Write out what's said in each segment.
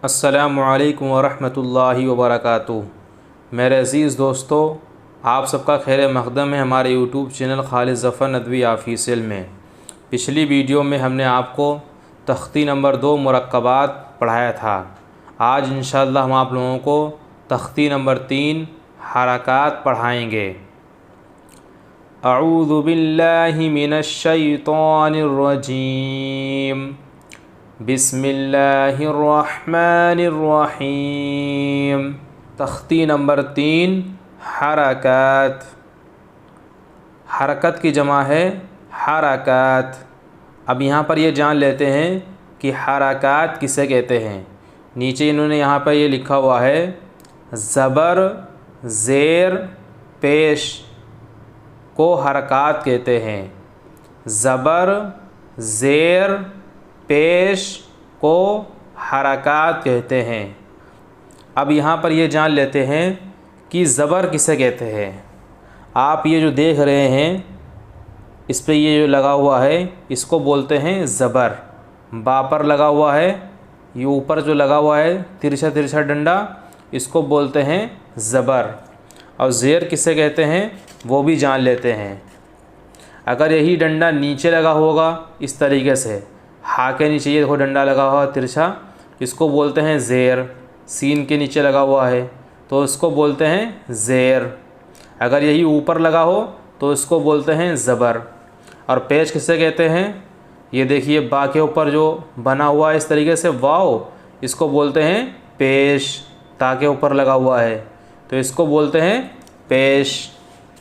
अस्सलामुअलैकुम वरहमतुल्लाहि वबरकातुहू। मेरे अज़ीज़ दोस्तों, आप सबका खैर मक़दम है हमारे YouTube channel Khalid Zafar Nadvi official में। पिछली वीडियो में हमने आपको तख्ती नंबर 2 मुरक्कबात पढ़ाया था। आज इंशाअल्लाह हम आप लोगों को तख्ती नंबर 3 हरकात पढ़ाएँगे। अऊज़ु बिल्लाहि मिनश शैतानिर रजीम, बिस्मिल्लाहिर्रहमानिर्रहीम। तख्ती नंबर 3 हरकत। हरकत की जमा है हरकत। अब यहाँ पर ये जान लेते हैं कि हरकत किसे कहते हैं। नीचे इन्होंने यहाँ पर ये लिखा हुआ है, ज़बर ज़ेर पेश को हरकत कहते हैं। ज़बर ज़ेर पेश को हरकत कहते हैं। अब यहाँ पर ये जान लेते हैं कि ज़बर किसे कहते हैं। आप ये जो देख रहे हैं, इस पे ये जो लगा हुआ है इसको बोलते हैं ज़बर। बा पर लगा हुआ है, ये ऊपर जो लगा हुआ है तिरछा तिरछा डंडा, इसको बोलते हैं ज़बर। और ज़ेर किसे कहते हैं वो भी जान लेते हैं। अगर यही डंडा नीचे लगा होगा इस तरीके से, हा के नीचे ये देखो डंडा लगा हुआ तिरछा, इसको बोलते हैं ज़ेर। सीन के नीचे लगा हुआ है तो इसको बोलते हैं ज़ेर। अगर यही ऊपर लगा हो तो इसको बोलते हैं ज़बर। और पेश किसे कहते हैं, ये देखिए बा के ऊपर जो बना हुआ है इस तरीके से वाव, इसको बोलते हैं पेश। ता के ऊपर लगा हुआ है तो इसको बोलते हैं पेश।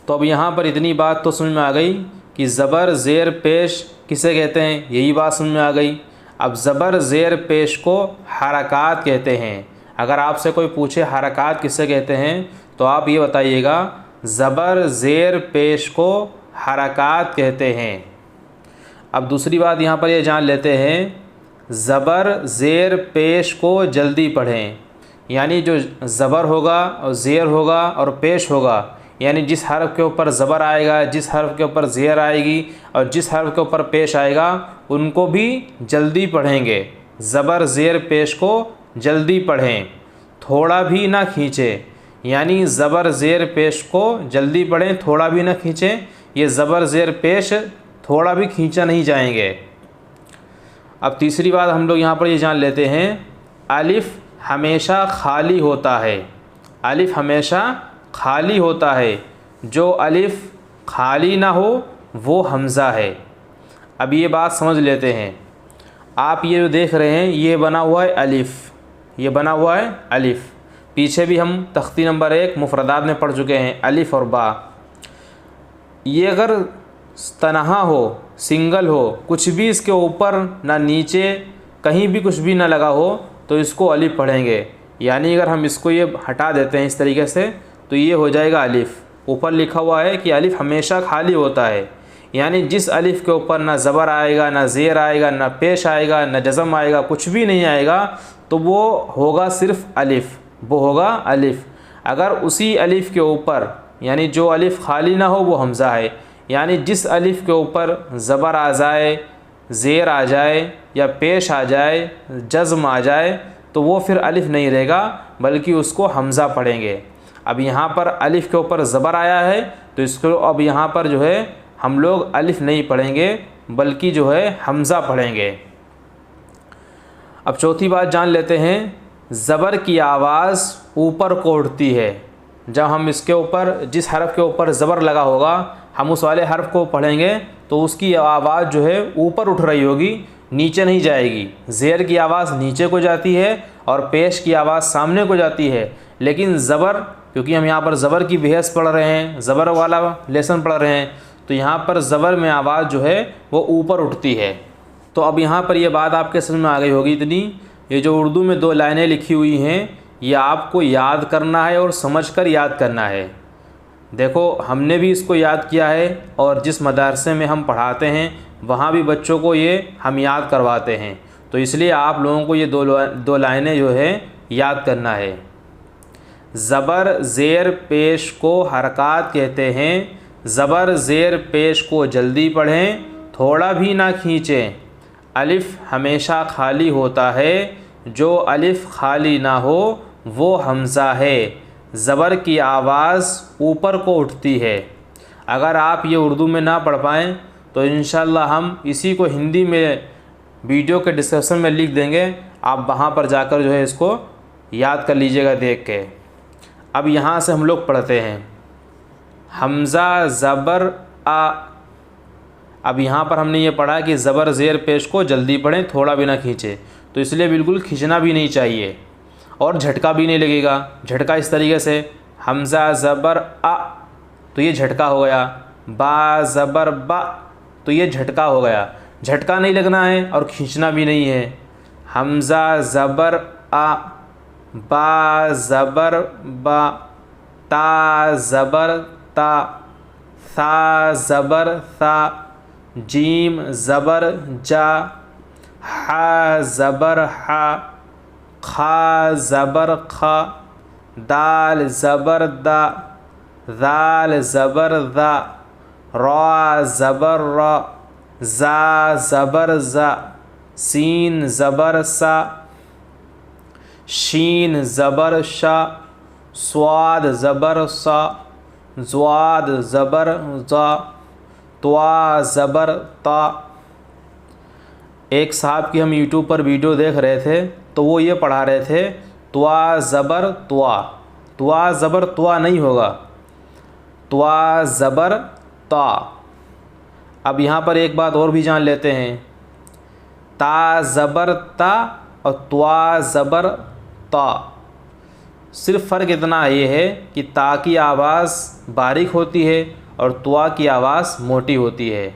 तो अब यहाँ पर इतनी बात तो समझ में आ गई कि ज़बर ज़ेर पेश किसे कहते हैं, यही बात समझ में आ गई। अब ज़बर ज़ेर पेश को हरकत कहते हैं। अगर आपसे कोई पूछे हरकत किसे कहते हैं तो आप ये बताइएगा, ज़बर ज़ेर पेश को हरकत कहते हैं। अब दूसरी बात यहाँ पर ये जान लेते हैं, ज़बर ज़ेर पेश को जल्दी पढ़ें। यानी जो ज़बर होगा और ज़ेर होगा और पेश होगा, यानी जिस हर्फ के ऊपर ज़बर आएगा, जिस हर्फ के ऊपर ज़ेर आएगी और जिस हर्फ के ऊपर पेश आएगा, उनको भी जल्दी पढ़ेंगे। ज़बर ज़ेर पेश को जल्दी पढ़ें, थोड़ा भी ना खींचें। यानी ज़बर ज़ेर पेश को जल्दी पढ़ें, थोड़ा भी ना खींचें। ये ज़बर ज़ेर पेश थोड़ा भी खींचा नहीं जाएंगे। अब तीसरी बात हम लोग यहाँ पर ये जान लेते हैं, अलिफ़ हमेशा खाली होता है। अलिफ़ हमेशा खाली होता है। जो अलिफ़ खाली ना हो वो हमज़ा है। अब ये बात समझ लेते हैं। आप ये जो देख रहे हैं ये बना हुआ है अलिफ़, ये बना हुआ है अलिफ़। पीछे भी हम तख्ती नंबर 1 मुफ़रदात में पढ़ चुके हैं, अलिफ़ और बा। ये अगर तनहा हो, सिंगल हो, कुछ भी इसके ऊपर ना नीचे कहीं भी कुछ भी ना लगा हो तो इसको अलिफ़ पढ़ेंगे। यानी अगर हम इसको ये हटा देते हैं इस तरीके से तो ये हो जाएगा अलिफ़। ऊपर लिखा हुआ है कि अलिफ़ हमेशा खाली होता है। यानी जिस अलिफ़ के ऊपर ना ज़बर आएगा, ना ज़ेर आएगा, ना पेश आएगा, ना जज़म आएगा, कुछ भी नहीं आएगा, तो वो होगा सिर्फ़ अलिफ़, वो होगा अलिफ़। अगर उसी अलिफ़ के ऊपर, यानी जो अलिफ़ खाली ना हो वो हमज़ा है, यानी जिस अलिफ़ के ऊपर ज़बर आ जाए, ज़ेर आ जाए या पेश आ जाए, जज़म आ जाए, तो वो फिर अलिफ़ नहीं रहेगा बल्कि उसको हमज़ा पढ़ेंगे। अब यहाँ पर अलिफ़ के ऊपर ज़बर आया है तो इसको अब यहाँ पर जो है हम लोग अलिफ़ नहीं पढ़ेंगे बल्कि जो है हमज़ा पढ़ेंगे। अब चौथी बात जान लेते हैं, ज़बर की आवाज़ ऊपर को उठती है। जब हम इसके ऊपर, जिस हर्फ़ के ऊपर ज़बर लगा होगा, हम उस वाले हर्फ़ को पढ़ेंगे तो उसकी आवाज़ जो है ऊपर उठ रही होगी, नीचे नहीं जाएगी। ज़ेर की आवाज़ नीचे को जाती है और पेश की आवाज़ सामने को जाती है। लेकिन ज़बर, क्योंकि हम यहाँ पर ज़बर की बहस पढ़ रहे हैं, ज़बर वाला लेसन पढ़ रहे हैं, तो यहाँ पर ज़बर में आवाज़ जो है वो ऊपर उठती है। तो अब यहाँ पर ये बात आपके समझ में आ गई होगी इतनी। ये जो उर्दू में 2 लाइनें लिखी हुई हैं ये आपको याद करना है और समझकर याद करना है। देखो हमने भी इसको याद किया है और जिस मदरसे में हम पढ़ाते हैं वहाँ भी बच्चों को ये हम याद करवाते हैं। तो इसलिए आप लोगों को ये दो लाइनें जो है याद करना है। ज़बर ज़ेर पेश को हरकत कहते हैं। ज़बर ज़ेर पेश को जल्दी पढ़ें, थोड़ा भी ना खींचें। अलिफ़ हमेशा खाली होता है। जो अलिफ खाली ना हो वो हमज़ा है। ज़बर की आवाज़ ऊपर को उठती है। अगर आप ये उर्दू में ना पढ़ पाएँ तो इंशाअल्लाह हम इसी को हिंदी में वीडियो के डिस्क्रिप्शन में लिख देंगे, आप वहाँ पर जाकर जो है इसको याद कर लीजिएगा देख के। अब यहाँ से हम लोग पढ़ते हैं हमज़ा ज़बर आ। अब यहाँ पर हमने ये पढ़ा कि ज़बर ज़ेर पेश को जल्दी पढ़ें, थोड़ा भी ना खींचे, तो इसलिए बिल्कुल खींचना भी नहीं चाहिए और झटका भी नहीं लगेगा। झटका इस तरीके से हमज़ा ज़बर आ तो ये झटका हो गया, बा ज़बर बा तो ये झटका हो गया। झटका नहीं लगना है और खींचना भी नहीं है। हमज़ा ज़बर आ, बा ज़बर बा, ता ज़बर ता, सा ज़बर सा, जीम ज़बर जा, हा ज़बर हा, खा ज़बर खा, दाल ज़बर दा, दाल ज़बर दा, रा ज़बर रा, ज़ा ज़बर ज़ा, सीन ज़बर सा, शीन ज़बर शा, स्वाद ज़बर सा, ज़्वाद ज़बर ज़ा, त्वा ज़बर ता। एक साहब की हम यूट्यूब पर वीडियो देख रहे थे तो वो ये पढ़ा रहे थे त्वा ज़बर त्वा। त्वा ज़बर त्वा नहीं होगा, त्वा ज़बर ता। अब यहाँ पर एक बात और भी जान लेते हैं, ता ज़बर ता और त्वा ज़बर ता। सिर्फ फ़र्क इतना ये है कि ता की आवाज़ बारीक होती है और त्वा की आवाज़ मोटी होती है।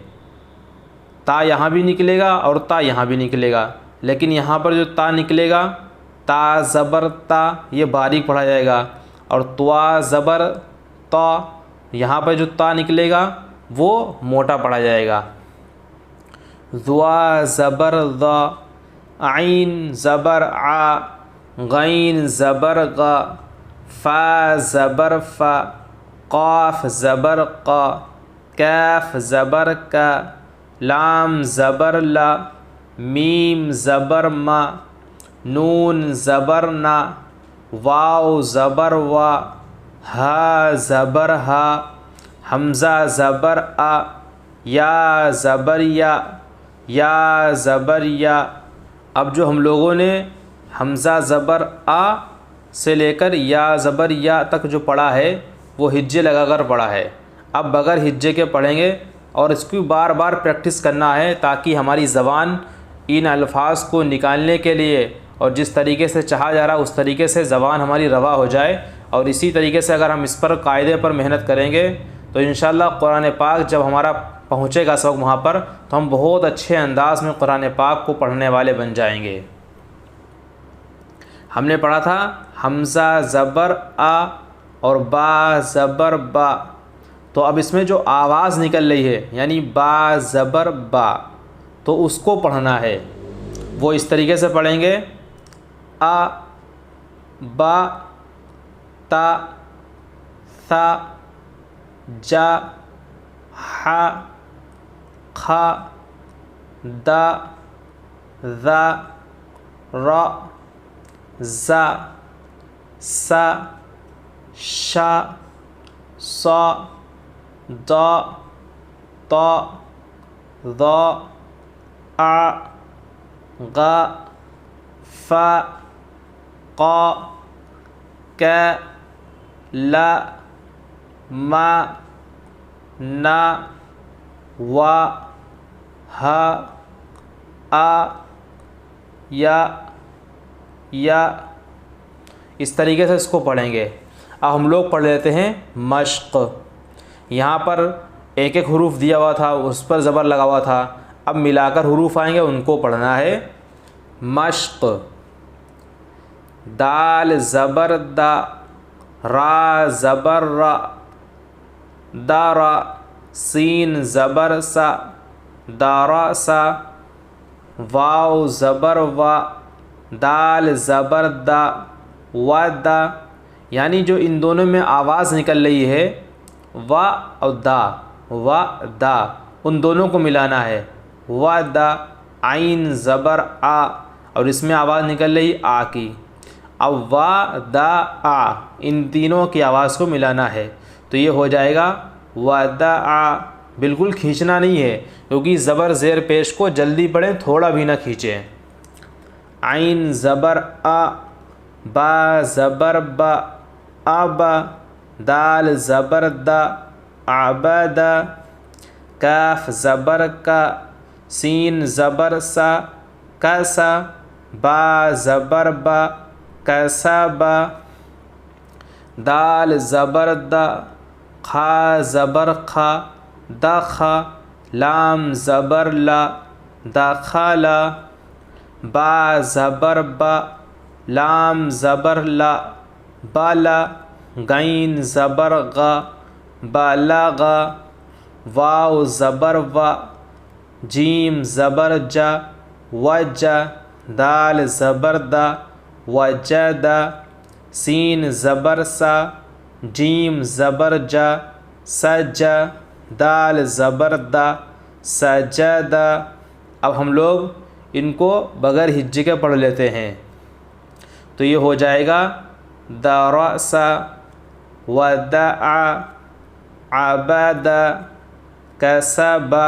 ता यहाँ भी निकलेगा और ता यहाँ भी निकलेगा, लेकिन यहाँ पर जो ता निकलेगा ता ज़बर ता ये बारीक पढ़ा जाएगा और त्वा ज़बर ता यहाँ पर जो ता निकलेगा वो मोटा पढ़ा जाएगा। ज़ुआ ज़बर ज़ा, आइन ज़बर आ, गैन ज़बर गा, फ़ा ज़बर फ़ा, क़ाफ़ ज़बर क़ा, कैफ़ ज़बर का, लाम ज़बर ला, मीम ज़बर मा, नून ज़बर ना, वाव ज़बर वा, हा ज़बर हा, हमज़ा ज़बर आ, या ज़बर या ज़बर या। अब जो हम लोगों ने हमज़ा ज़बर आ से लेकर या ज़बर या तक जो पढ़ा है वो हिज्जे लगाकर पढ़ा है। अब बग़ैर हिज्जे के पढ़ेंगे और इसकी बार बार प्रैक्टिस करना है ताकि हमारी ज़बान इन अल्फाज को निकालने के लिए और जिस तरीके से चाहा जा रहा उस तरीके से ज़बान हमारी रवा हो जाए। और इसी तरीके से अगर हम इस पर कायदे पर मेहनत करेंगे तो इंशाअल्लाह कुरान पाक जब हमारा पहुँचेगा सब वहाँ पर तो हम बहुत अच्छे अंदाज में कुरान पाक को पढ़ने वाले बन जाएंगे। हमने पढ़ा था हमज़ा ज़बर आ और बा ज़बर बा, तो अब इसमें जो आवाज़ निकल रही है यानी बा ज़बर बा तो उसको पढ़ना है। वो इस तरीके से पढ़ेंगे आ, बा, ता, सा, जा, हा, खा, दा, ज़ा, रा, ज़ा, सा, शा, सा, दा, ता, दा, आ, गा, फ़ा, क़ा, का, ला, मा, ना, वा, हा, आ, या। इस तरीके से इसको पढ़ेंगे। अब हम लोग पढ़ लेते हैं मश्क़। यहाँ पर एक एक हुरूफ दिया हुआ था, उस पर ज़बर लगा हुआ था। अब मिलाकर हुरूफ आएंगे, उनको पढ़ना है। मश्क़, दाल ज़बर दा, रा ज़बर रा, दारा, सीन ज़बर सा, दारा सा, वाव ज़बर वा, दाल ज़बर दा, वदा। यानी जो इन दोनों में आवाज़ निकल रही है वा और दा, उन दोनों को मिलाना है। वदा, आइन ज़बर आ, और इसमें आवाज़ निकल रही आ की। अब वा दा आ, इन तीनों की आवाज़ को मिलाना है, तो ये हो जाएगा वदा आ। बिल्कुल खींचना नहीं है, क्योंकि ज़बर ज़ेर पेश को जल्दी पढ़ें, थोड़ा भी ना खींचें। आइन ज़बर आ, बा ज़बर बा अब, दाल ज़बर दा आबदा, काफ ज़बर का, सीन ज़बर सा कसा, बा ज़बर बा कसबा, दाल ज़बर दा, खा ज़बर खा दखा, लाम ज़बर ला दखला, बा ज़बर बा, लाम ज़बर ला बाला, गैन ज़बर गा बालागा, वाव ज़बर वा, जीम ज़बर जा वजा, दाल ज़बर दा वजदा, सीन ज़बर सा, जीम ज़बर जा सजा, दाल ज़बर दा सजदा। अब हम लोग इनको बगैर हिज्जे के पढ़ लेते हैं, तो ये हो जाएगा दरसा वदआ आबदा कसबा।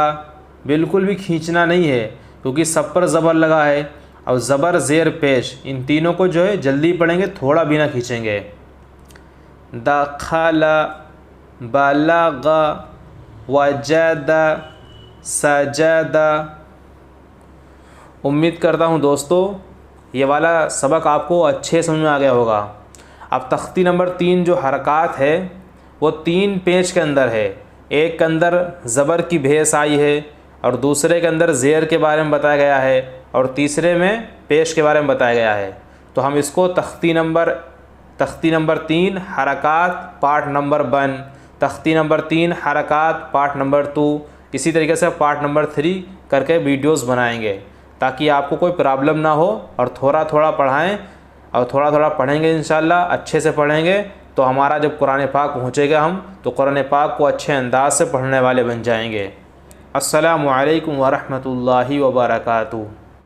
बिल्कुल भी खींचना नहीं है, क्योंकि सब पर ज़बर लगा है। और ज़बर ज़ेर पेश, इन तीनों को जो है जल्दी पढ़ेंगे, थोड़ा भी ना खींचेंगे। दखला बलगा वजदा सजदा। उम्मीद करता हूँ दोस्तों ये वाला सबक आपको अच्छे समझ में आ गया होगा। अब तख्ती नंबर 3 जो हरकत है वो 3 पेज के अंदर है। एक के अंदर ज़बर की भेस आई है, और दूसरे के अंदर ज़ेर के बारे में बताया गया है, और तीसरे में पेश के बारे में बताया गया है। तो हम इसको तख्ती नंबर 3 हरकत पार्ट नंबर 1, तख्ती नंबर 3 हरकत पार्ट नंबर 2, इसी तरीके से पार्ट नंबर 3 करके वीडियोस बनाएंगे, ताकि आपको कोई प्रॉब्लम ना हो। और थोड़ा थोड़ा पढ़ाएं, और थोड़ा थोड़ा पढ़ेंगे इंशाल्लाह, अच्छे से पढ़ेंगे तो हमारा जब कुरान पाक पहुँचेगा हम तो कुरान पाक को अच्छे अंदाज से पढ़ने वाले बन जाएंगे। अस्सलामु अलैकुम व रहमतुल्लाहि व बरकातुहू।